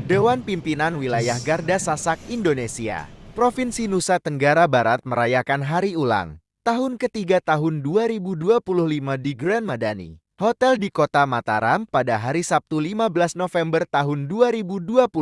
Dewan Pimpinan Wilayah Garda Sasak Indonesia, Provinsi Nusa Tenggara Barat merayakan hari ulang tahun ketiga tahun 2025 di Grand Madani Hotel di Kota Mataram pada hari Sabtu 15 November tahun 2025.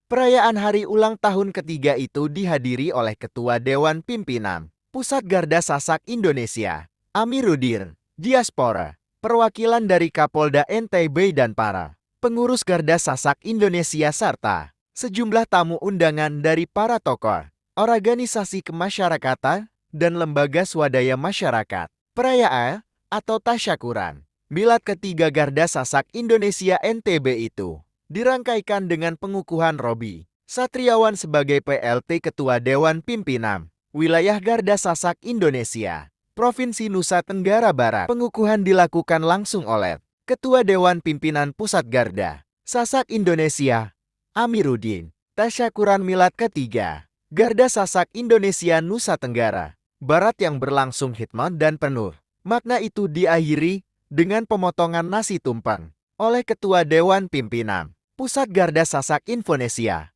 Perayaan hari ulang tahun ketiga itu dihadiri oleh Ketua Dewan Pimpinan Pusat Garda Sasak Indonesia, Amiruddin, Diaspora, perwakilan dari Kapolda NTB dan para pengurus Garda Sasak Indonesia serta sejumlah tamu undangan dari para tokoh, organisasi kemasyarakatan, dan lembaga swadaya masyarakat. Perayaan atau tasyakuran milad ketiga Garda Sasak Indonesia NTB itu dirangkaikan dengan pengukuhan Robi Satriawan sebagai PLT Ketua Dewan Pimpinan Wilayah Garda Sasak Indonesia, Provinsi Nusa Tenggara Barat. Pengukuhan dilakukan langsung oleh Ketua Dewan Pimpinan Pusat Garda Sasak Indonesia, Amiruddin. Tasyakuran milad ketiga Garda Sasak Indonesia Nusa Tenggara Barat yang berlangsung hikmat dan penuh makna itu diakhiri dengan pemotongan nasi tumpeng oleh Ketua Dewan Pimpinan Pusat Garda Sasak Indonesia,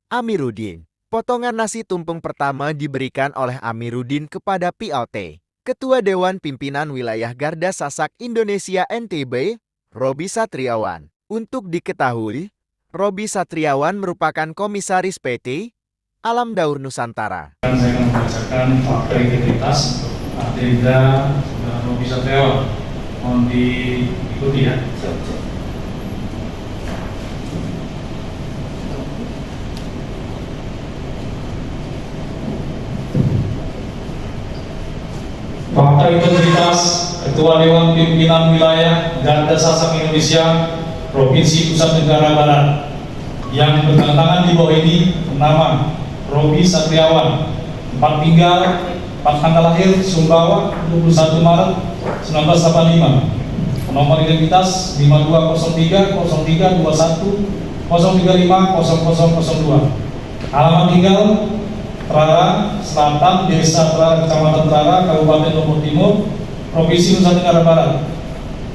Amiruddin. Potongan nasi tumpeng pertama diberikan oleh Amiruddin kepada PLT Ketua Dewan Pimpinan Wilayah Garda Sasak Indonesia NTB, Robi Satriawan. Untuk diketahui, Robi Satriawan merupakan Komisaris PT Alam Daur Nusantara. Saya akan membacakan fakta integritas Adenda Robi Satriawan. Mohon diikuti ya. Fakta integritas Ketua Dewan Pimpinan Wilayah Garda Sasak Indonesia Provinsi Nusa Tenggara Barat yang bertantangan di bawah ini bernama Robi Satriawan, tempat tinggal, tanggal lahir Sumbawa 21 Maret 1985, nomor identitas 5203 03 21 035 0002, alamat tinggal Terara Selatan, Desa Terara, Kecamatan Terara, Kabupaten Lombok Timur, Provinsi Nusa Tenggara Barat.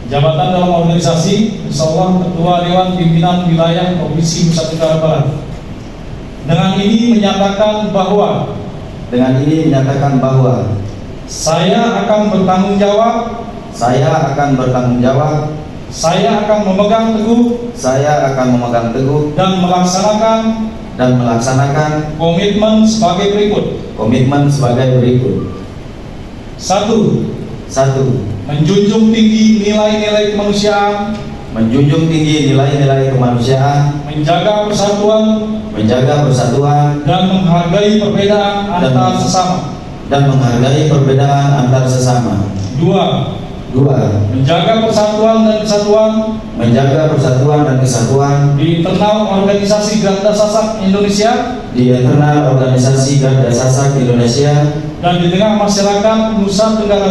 Jabatan dalam organisasi, insyaallah Ketua Dewan Pimpinan Wilayah Provinsi Nusa Tenggara Barat. Dengan ini menyatakan bahwa saya akan bertanggung jawab. Saya akan memegang teguh dan melaksanakan komitmen sebagai berikut. 1. Menjunjung tinggi nilai-nilai kemanusiaan, menjaga persatuan dan menghargai perbedaan antar sesama. 2. Menjaga persatuan dan kesatuan di internal organisasi Garda Sasak Indonesia dan di tengah masyarakat Nusa Tenggara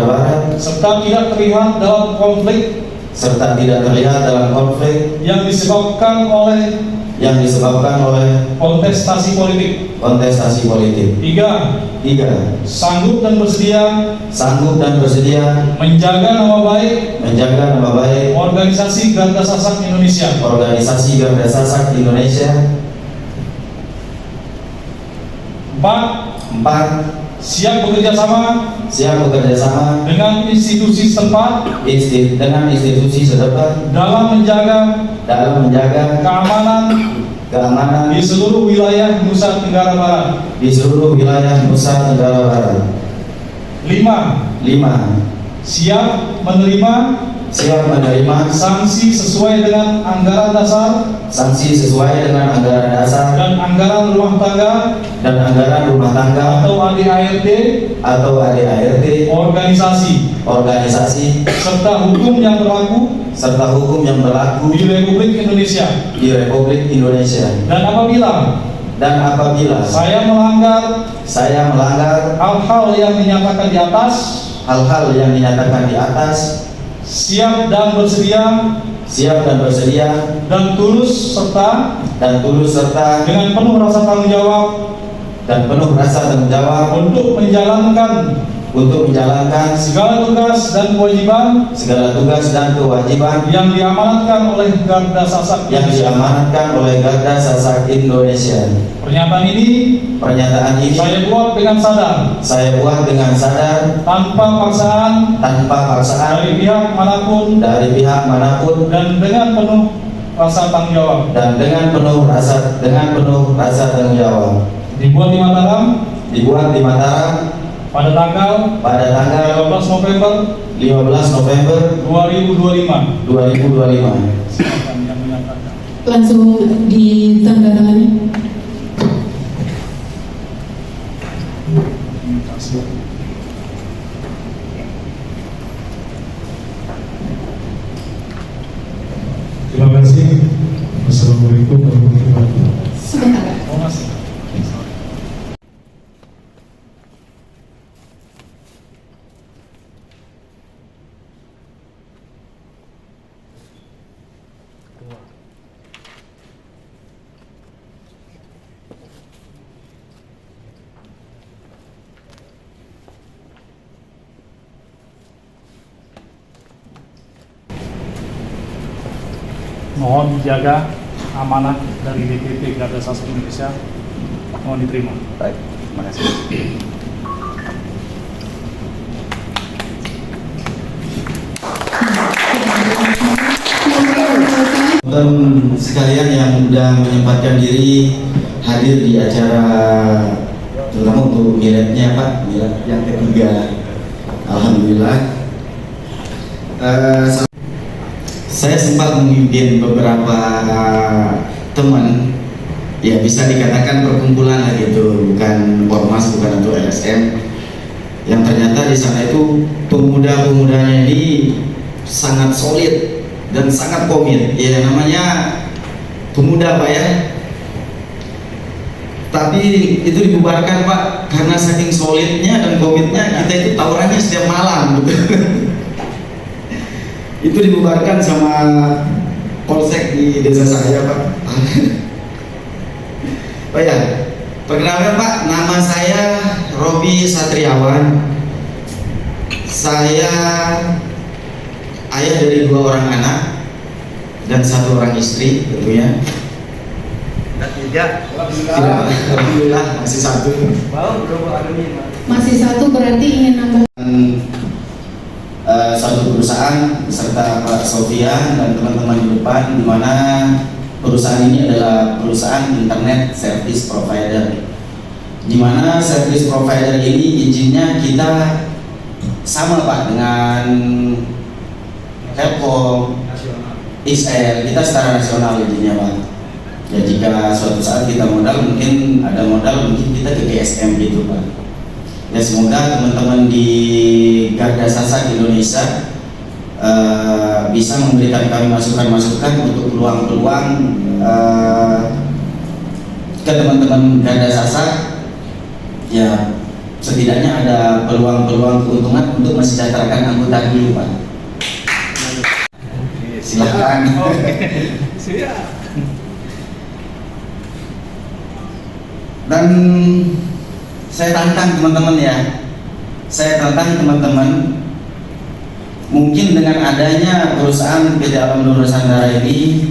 Barat serta tidak terlihat dalam konflik yang disebabkan oleh kontestasi politik. 3. Sanggup dan bersedia menjaga nama baik organisasi Garda Sasak Indonesia. 4. Siap bekerja sama dengan institusi setempat dalam menjaga keamanan di seluruh wilayah Nusa Tenggara Barat. 5. Siap menerima sanksi sesuai dengan anggaran dasar dan anggaran rumah tangga atau ADART organisasi serta hukum yang berlaku di Republik Indonesia. Dan apabila saya melanggar hal-hal yang dinyatakan di atas, siap dan bersedia dan tulus serta dengan penuh rasa tanggung jawab untuk menjalankan untuk menjalankan segala tugas dan kewajiban yang diamanatkan oleh Garda Sasak Indonesia. Pernyataan ini saya buat dengan sadar tanpa paksaan dari pihak manapun dan dengan penuh rasa tanggung jawab. Dibuat di Mataram pada tanggal 15 November 2025. Silakan yang menyatakan. Langsung ditandatangani. Terima kasih. Assalamualaikum warahmatullahi wabarakatuh. Sebentar. Oh, masih. Mohon dijaga amanah dari DPP Garda Sasak Indonesia. Mohon diterima. Baik, terima kasih. Teman sekalian yang sudah menyempatkan diri hadir di acara, terutama untuk miladnya Pak, milad yang ketiga. Alhamdulillah. Saya sempat memimpin beberapa teman, ya bisa dikatakan perkumpulan lah gitu, bukan ormas, bukan untuk LSM, yang ternyata di sana itu pemuda-pemudanya ini sangat solid dan sangat komit. Ya namanya pemuda Pak ya, tapi itu dibubarkan Pak karena saking solidnya dan komitnya kita itu tawurannya setiap malam gitu. Itu dibubarkan sama polsek di desa saya Pak. Oh ya, perkenalkan Pak, nama saya Robi Satriawan. Saya ayah dari 2 orang anak dan 1 orang istri tentunya. Dan 3. Alhamdulillah masih 1. Masih 1 berarti ingin nambah. Satu perusahaan beserta Pak Sofian dan teman-teman di depan, di mana perusahaan ini adalah perusahaan internet service provider, di mana service provider ini izinnya kita sama Pak dengan Telkom, XL, kita secara nasional izinnya Pak. Ya jika suatu saat kita modal, mungkin ada modal, mungkin kita ke GSM gitu Pak. Ya semoga teman-teman di Garda Sasak Indonesia bisa memberikan kami masukan-masukan untuk peluang-peluang ke teman-teman Garda Sasak. Ya setidaknya ada peluang-peluang keuntungan untuk mensejahterakan anggota dulu Pak. Silakan. Dan saya tantang teman-teman ya, mungkin dengan adanya perusahaan PT Alam Nur Nusantara ini,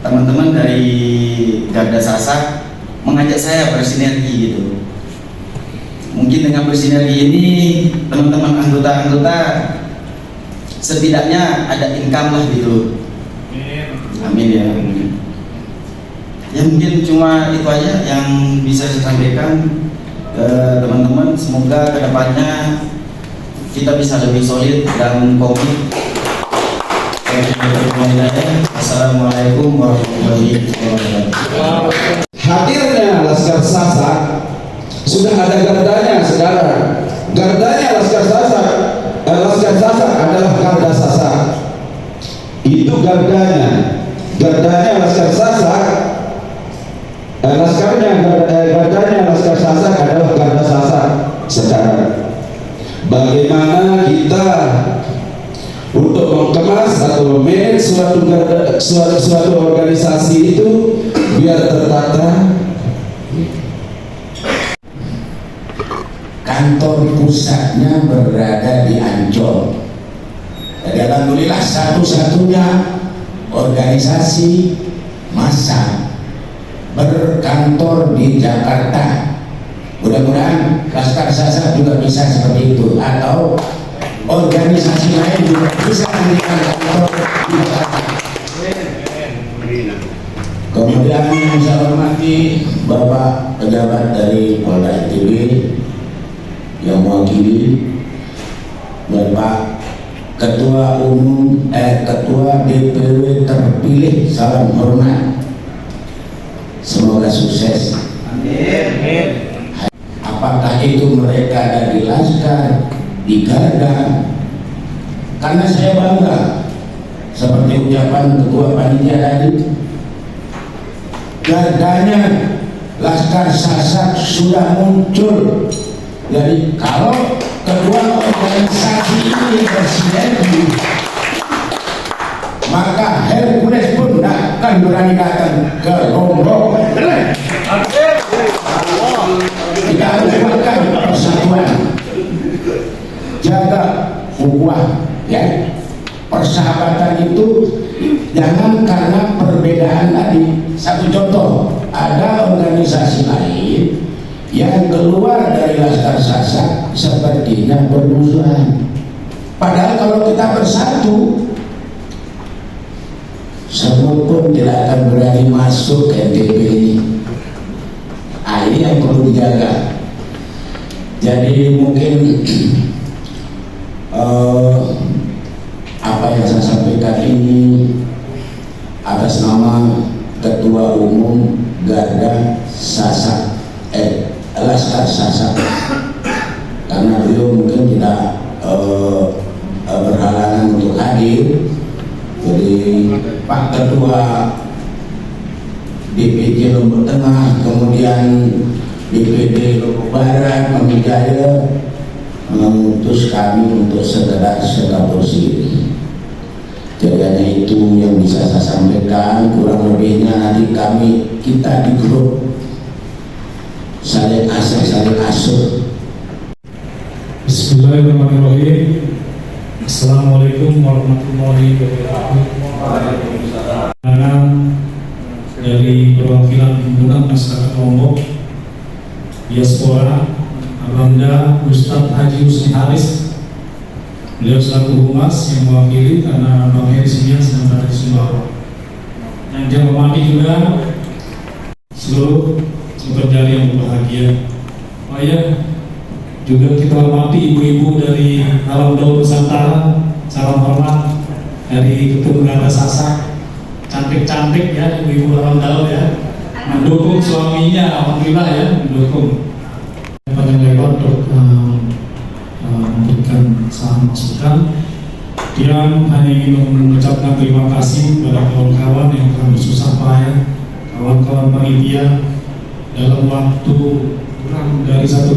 teman-teman dari Garda Sasak mengajak saya bersinergi gitu. Mungkin dengan bersinergi ini teman-teman anggota-anggota setidaknya ada income lah gitu. Amin ya. Ya mungkin cuma itu aja yang bisa saya sampaikan ke teman-teman. Semoga kedepannya kita bisa lebih solid dan komit. Assalamualaikum warahmatullahi wabarakatuh. Hadirnya Laskar Sasak sudah ada gardanya sekarang. Gardanya Laskar Sasak, Laskar Sasak adalah Garda Sasak. Itu gardanya Laskar Sasak. Gardanya Laskar Sasak adalah Garda Sasak sekarang. Bagaimana kita untuk mengemas atau memanage suatu organisasi itu biar tertata. kantor pusatnya berada di Ancol. Jadi alhamdulillah satu-satunya organisasi massa berkantor di Jakarta. Mudah-mudahan Laskar Sasa juga bisa seperti itu, atau organisasi lain juga bisa mendirikan kantor di Jakarta. Kemudian yang saya hormati Bapak pejabat dari Polda NTB yang mewakili, Bapak Ketua DPW terpilih, salam hormat, semoga sukses. Amin. Apakah itu mereka ada di Laskar, di Garda? Karena saya bangga, seperti ucapan Ketua Panitia tadi, Gardanya Laskar Sasak sudah muncul. Jadi kalau kedua organisasi ini bersinergi, maka Hercules pun tidak akan berani datang ke Lombok. Kita harus makan persatuan, jaga ukhuwah, ya. Persahabatan itu jangan karena perbedaan tadi. Satu contoh, ada organisasi lain yang keluar dari Laskar Sasak sepertinya bermusuhan. Padahal kalau kita bersatu, semut pun tidak akan berani masuk ke NTB ini. Ini yang perlu dijaga. Jadi mungkin apa yang saya sampaikan ini atas nama Ketua Umum Garda Sasak Laskar Sasak, karena beliau mungkin tidak berhalangan untuk hadir. Jadi Pak Ketua DPJ Lombok Tengah, kemudian DPD Lombok Barat, Kami Jaya mengutus kami untuk sekedar porsi. Jadi hanya itu yang bisa saya sampaikan. Kurang lebihnya nanti kita di grup saling asuh. Bismillahirrahmanirrahim. Assalamualaikum warahmatullahi wabarakatuh. Dari perwakilan himpunan masyarakat Lombok diaspora, Abanda Ustadz Haji Husni Haris, beliau selaku humas yang mewakili karena Bang Heri Simian sedang berada di Sumbawa. Yang dia hormati juga seluruh pekerja yang berbahagia. Juga kita hormati ibu-ibu dari Alam Daud Nusantara, salam hormat dari Ketum Garda Sasak, cantik-cantik ya ibu-ibu Alam Daud ya, mendukung suaminya, alhamdulillah ya, mendukung. Panjang lebar untuk memberikan saran masukan. Yang hanya ingin mengucapkan terima kasih kepada kawan-kawan yang telah bersusah payah, kawan-kawan panitia dalam waktu kurang dari 1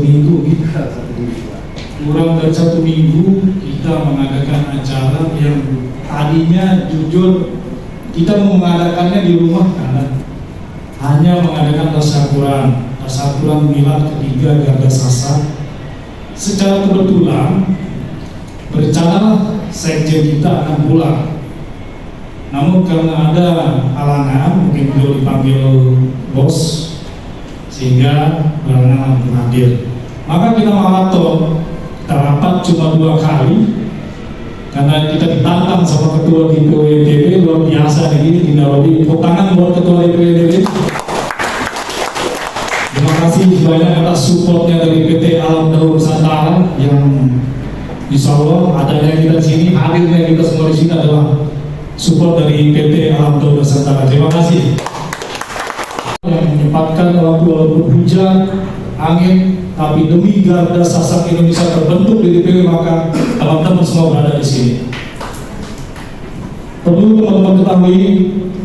minggu kita mengadakan acara yang tadinya jujur kita mau mengadakannya di rumah karena hanya mengadakan tasyakuran milad ketiga Garda Sasak. Secara kebetulan berencana sekjen kita akan pulang, namun karena ada halangan, mungkin beliau dipanggil bos sehingga berhalangan untuk hadir. Maka kita maraton, kita rapat cuma 2 kali karena kita ditantang sama ketua DPW NTB luar biasa di Nairobi. Tepuk tangan buat ketua DPW NTB. Terima kasih banyak atas supportnya dari PT Alam Daud Nusantara yang insya Allah adanya kita di sini, hadirnya kita semua di sini adalah support dari PT Alam Daud Nusantara. Terima kasih. Yang menyempatkan waktu walaupun hujan, angin, tapi demi Garda Sasak Indonesia terbentuk di DPW, maka teman-teman semua berada di sini. Perlu teman-teman ketahui,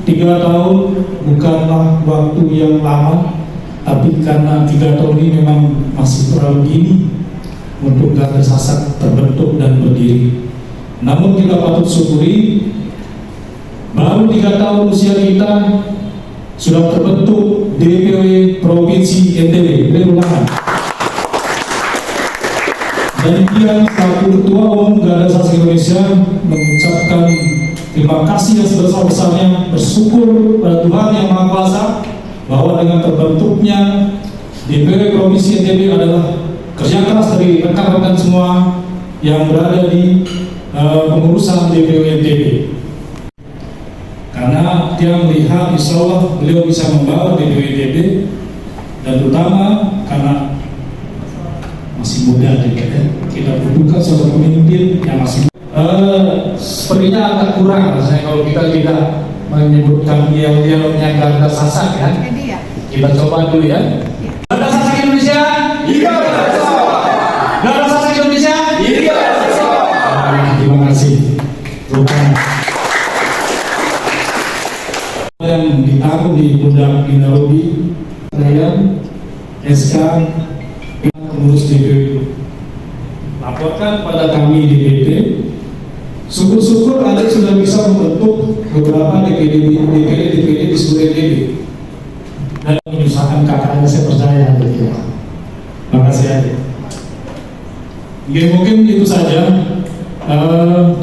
3 tahun bukanlah waktu yang lama, tapi karena 3 tahun ini memang masih terlalu dini untuk Garda Sasak terbentuk dan berdiri. Namun kita patut syukuri, baru 3 tahun usia kita sudah terbentuk DPW Provinsi NTB. Demikian selaku Ketua Umum Garda Sasak Indonesia mengucapkan terima kasih yang sebesar-besarnya, bersyukur pada Tuhan Yang Maha Kuasa bahwa dengan terbentuknya DPW Provinsi NTB adalah kerja keras dari rekan-rekan semua yang berada di pengurusan DPW NTB. Karena dia melihat insya Allah beliau bisa membawa DPW NTB, dan terutama karena masih muda kita butuhkan seorang pemimpin yang masih sepertinya agak kurang rasanya kalau kita tidak menyebutkan yel-yelnya Garda Sasak ya. Kita coba dulu ya. Garda Sasak Indonesia. Iya. Garda Sasak Indonesia. Iya. Terima kasih. Yang ditanggung di pundak Inarobi, saya SK pengurus DPW laporkan pada kami di DPD. Syukur-syukur Anda sudah bisa membentuk beberapa DPD di seluruh DPD dan menyusahkan kakaknya, saya percaya. Terima kasih aja. Mungkin itu saja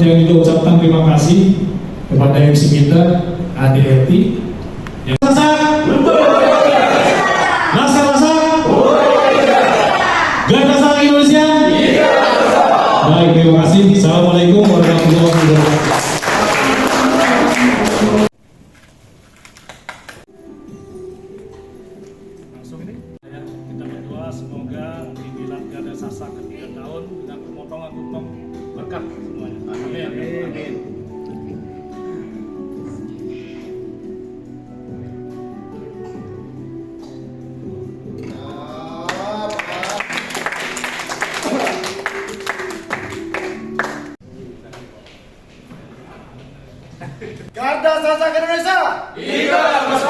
yang kita ucapkan terima kasih kepada MC kita ADRT yang Garda Sasak Indonesia. Baik, terima kasih. Assalamualaikum warahmatullahi wabarakatuh. Langsung ini, kita berdoa semoga dibilang Garda Sasak ke 3 tahun dengan pemotongan tumpang berkah semuanya. Amin. Garda Sasak Indonesia. Iya, Mas.